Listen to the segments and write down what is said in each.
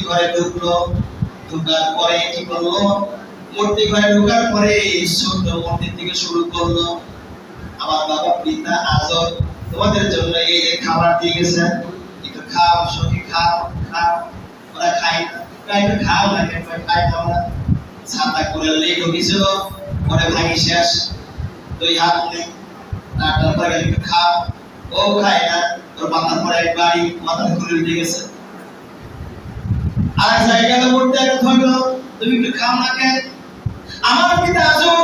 ঘরে ঢুকলো, ঢুকার পরে কি করলো? মূর্তি ঘরে ঢুকার পরে ছোট মূর্তি থেকে শুরু করলো, আমার বাবা পিতা আজব তোমাদের জন্য এই যে খাবার দিয়ে গেছেন, একটু খাও, সখী খাও, খাও। ওরা খাই না, একটু খাও না, একটু খাই না। ওরা ছাতা করে লেট ঢুকেছিল, পরে ভাঙি শেষ, দুই হাত নেই, তারপরে একটু খাও। ও খায় না, ওর মাথার পরে একবারই মাথার খুলে দিয়ে গেছে। আর জায়গাটা মধ্যে একটা ধরলো, তুমি একটু খাও না কেন? আমার পিতা আজব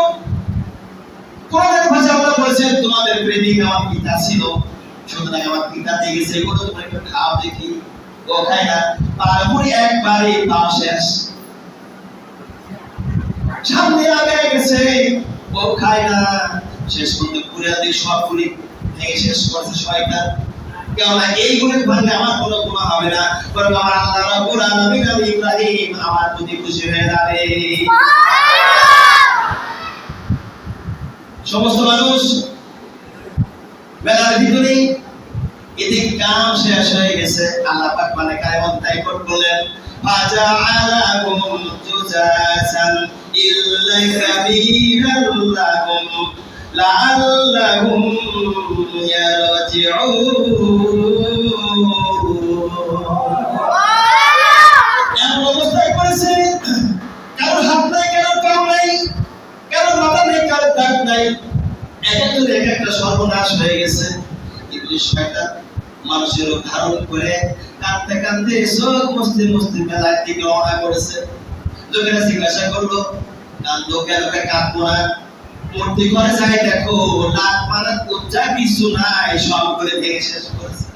কোরআনের ভাষা আল্লাহ বলেছেন তোমাদের প্রেমিক আমার পিতা ছিল, সুতরাং আমার পিতা দিয়ে গেছে, এগুলো তোমরা একটু খাও দেখি। ও খায় না, তারপরে একবারই পাও শেষ, সামনে আগায় গেছে, ও খায় না, শেষ পর্যন্ত পুরা দিয়ে সবগুলি ভেঙে শেষ করছে শয়তান। কেননা এই গুণে ভাঙলে আমার কোনো গুনাহ হবে না, বরং আমার আল্লাহ রাব্বুল আলামিন নবী ইব্রাহিম আমার প্রতি খুশি হয়ে যাবে। সমস্ত মানুষ মেলার ভিতরে এদিক কাম শেষ হয়ে গেছে, আল্লাহ পাক মানে কায়মত তাই করলেন, ফাজাআলাকুম জুজাসান ইল্লা কাবীরান লাকুম লাআল্লাহুম ইয়ারজিউন। এমন অবস্থায় করেছে, কারো হাত নাই, কারো পা নাই, কারো মাথা নেই, কারো দাঁত নাই, একজনের এক একটা সর্বনাশ হয়ে গেছে। ইবলিস শয়তান মানুষের রূপ ধারণ করে কাঁদতে কাঁদতে চোখ মুছতে মুছতে মেলার দিকে রওনা করেছে। লোকেরা জিজ্ঞাসা করলো, কান্দো কেন? কাঁদবো না, মূর্তি ঘরে যাই দেখো, লাখ মারা উচ্চা কিছু নাই, সব করে ভেঙে শেষ করেছে।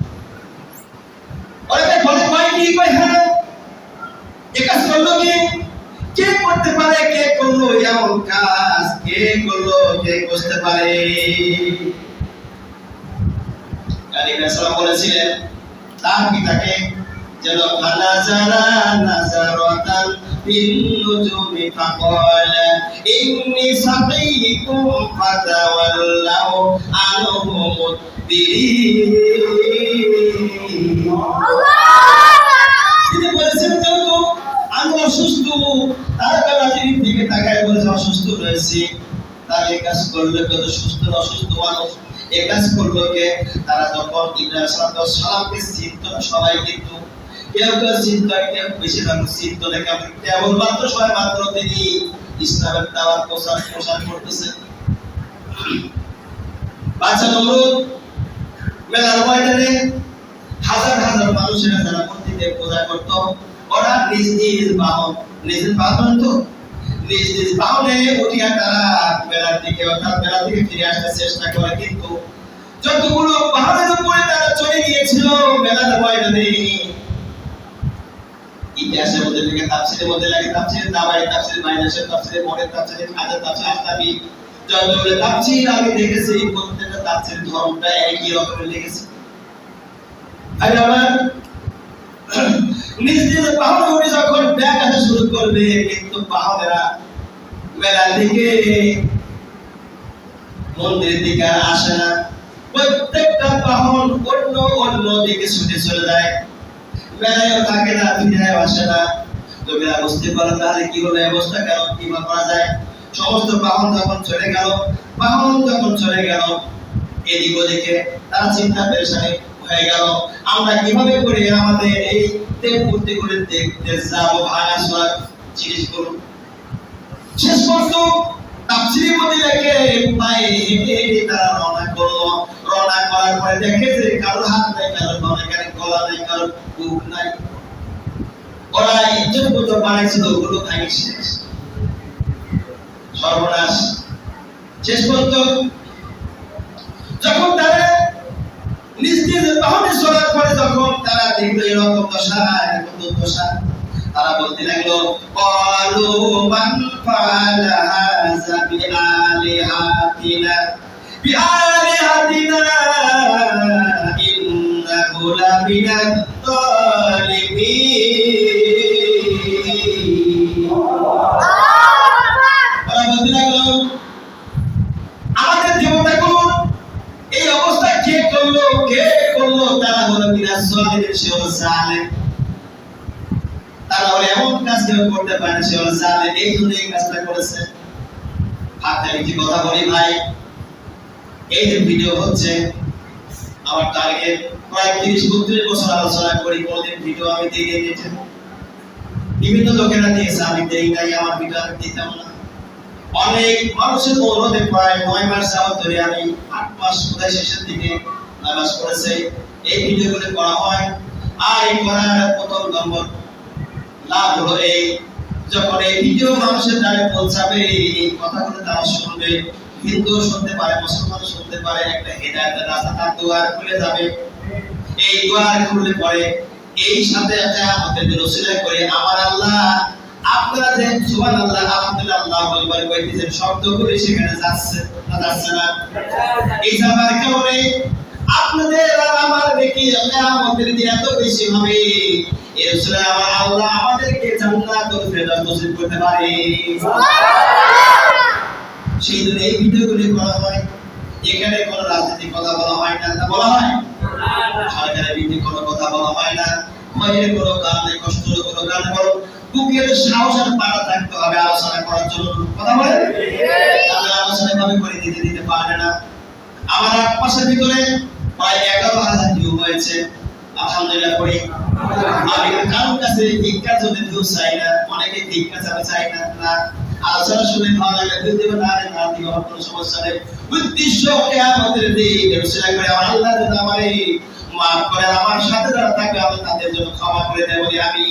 ওরা বলে কয় কি কয় হ্যাঁ, এ কাজ করলো কে? কে করতে পারে? কে করলো এমন কাজ? কে করলো? কে বুঝতে পারে? সালাম বলেছিলেন তার পিতাকে যেন নাজারা নাজারাতান ফিন নুজুমি ফাকালা ইন্নী সাকিকুম ফাতাওয়াল্লাউ আনহু মুদবিরিন। তিনি বলেছেন যেহেতু আমি অসুস্থ, তারা রাত্রির দিকে তাকায় বলেছে অসুস্থ রয়েছি, তার এই কাজ করলে কত সুস্থ অসুস্থ মানুষ এই কাজ করলো কে? তারা যখন ইব্রাহিম সালামকে চিনতো না, সবাই কিন্তু কেউ কেউ চিন্তা, কেউ বেশিরভাগ চিন্ত না, কেবলমাত্র সবাই মাত্র তিনি ইসলামের দাওয়াত প্রচার করতেছে। বাচ্চা নমরুদ মেলার ময়দানে হাজার হাজার মানুষেরা যারা মূর্তিকে পূজা করত, ওরা নিজ নিজ বাহন, নিজ বাহন তো নিজ নিজ বাহনে উঠিয়া তারা মেলার দিকে অর্থাৎ মেলা থেকে ফিরে আসতে চেষ্টা করে, কিন্তু যতগুলো পাহাড়ের উপরে তারা চলে গিয়েছিল মেলার ময়দানে, ইতিহাসের মধ্যে লেগে তাফসীরের মধ্যে লাগে, তাফসীরের দাবাই, তাফসীরের মাইনাসের, তাফসীরের মনের, তাফসীরের হাজার, তাফসীর আস্তাবি, যতগুলো তাফসীর আমি দেখেছি প্রত্যেকটা তাফসীর ধর্মটা একই রকমের লেগেছে। আর আমার নিজ নিজ পাহাড়ে উঠে যখন ব্যাগ আসা শুরু করবে, কিন্তু পাহাড়েরা মেলার দিকে মন্দিরের দিকে আসে না, প্রত্যেকটা বাহন অন্য অন্য দিকে ছুটে চলে যায়, মেলায়ও থাকে না, ফিরেও আসে না। লোকেরা বুঝতে পারে তাহলে কি হলো অবস্থা, কেন কি করা যায়? সমস্ত বাহন যখন চলে গেল এদিক ওদিকে, তারা চিন্তা পেরেশানি হয়ে গেল, আমরা কিভাবে করে আমাদের এই মূর্তি করে দেখতে যাবো ভাঙা সোয়া জিনিসগুলো। শেষ পর্যন্ত তাফসীরের মধ্যে লেখে পায়ে হেঁটে হেঁটে তারা রওনা করলো। রওনা করার পরে দেখে যে কারো হাত নাই, কারো পা নাই, কারো গলা নাই, কারো বুক নাই, ওরা ইজ্জত মতো বানাইছিল ওগুলো ভাঙে শেষ, সর্বনাশ। শেষ পর্যন্ত যখন তারা নিজ নিজ বাহনে চলার পরে যখন তারা দেখলো এরকম দশা, তারা বলতে লাগলো ক্বালু মান ফাআলা হাযা বিআলিহাতিনা ইন্নাহু লামিনাত তালিমিন। তারা বলতে লাগলো আমাদের দেবতাগুলো এই অবস্থা কে করলো? তারা হলো মিনাজ জালিমিন, সে হলো জালেম। তারা বলে এমন কাজ কেউ করতে পারে না, সে বলে জানে এই জন্য এই কাজটা করেছে। হাতে একটি কথা বলি ভাই, এই যে ভিডিও হচ্ছে, আমার টার্গেট প্রায় 30-32 বছর আলোচনা করি, কোনদিন ভিডিও আমি দিই নাই। বিভিন্ন লোকেরা দিয়েছে, আমি দেই নাই, আমার ভিডিও আমি দিতাম না। অনেক মানুষের অনুরোধে প্রায় 9 মাস যাবত ধরে আমি 8 মাস কোথায় শেষের দিকে নামাজ পড়েছে এই ভিডিওগুলো করা হয়। আর এই করার প্রথম নম্বর লাভ হলো এই, যখন এই ভিডিও মানুষের দ্বারা পৌঁছাবে, এই কথাগুলো তারা শুনবে, হিন্দু শুনতে পারে, মুসলমান শুনতে পারে, একটা হেদায়েতের রাস্তা তার দুয়ার খুলে যাবে। এই দুয়ার খুললে পরে এই সাথে আমাদের রসিলা করে আমার আল্লাহ, আপনারা যে সুবহানাল্লাহ আলহামদুলিল্লাহ আল্লাহু আকবার কইতেছেন, শব্দগুলো সেখানে যাচ্ছে না যাচ্ছে না? এই যাবার কারণে আপনাদের আর আমার নেকি কিয়ামতের দিন এত বেশি হবে, এই রসুল আমার আল্লাহ আমাদেরকে জান্নাতুল ফেরদাউস নসিব করতে পারে। সেই জন্য এই ভিডিওগুলি করা হয়। এখানে কোনো রাজনীতি কথা বলা হয় না, তা বলা হয় সরকারের বিরুদ্ধে কোনো কথা বলা হয় না, ভয়ের কোনো কারণ নেই, কষ্টের কোনো কারণ বলো, বুকের সাহস আর পাড়া থাকতে হবে আলোচনা করার জন্য। কথা বলে তাহলে আলোচনা ভাবে করে দিতে পারবে না। আমার 8 মাসের ভিতরে প্রায় 11,000 ভিউ হয়েছে, আলহামদুলিল্লাহ করি। আমি কারোর কাছে ভিক্ষার জন্য ভিউ চাই না, অনেকে ভিক্ষা চাই না, না আলোচনা শুনে ভালো লাগে, ভিউ দেবে না রে, না দিও, কোনো সমস্যা নেই। উদ্দেশ্য কিয়ামতের দিন রসুল করে আমার আল্লাহ যদি আমারে মাফ করে, আমার সাথে যারা থাকবে আমি তাদের জন্য ক্ষমা করে দেব। আমি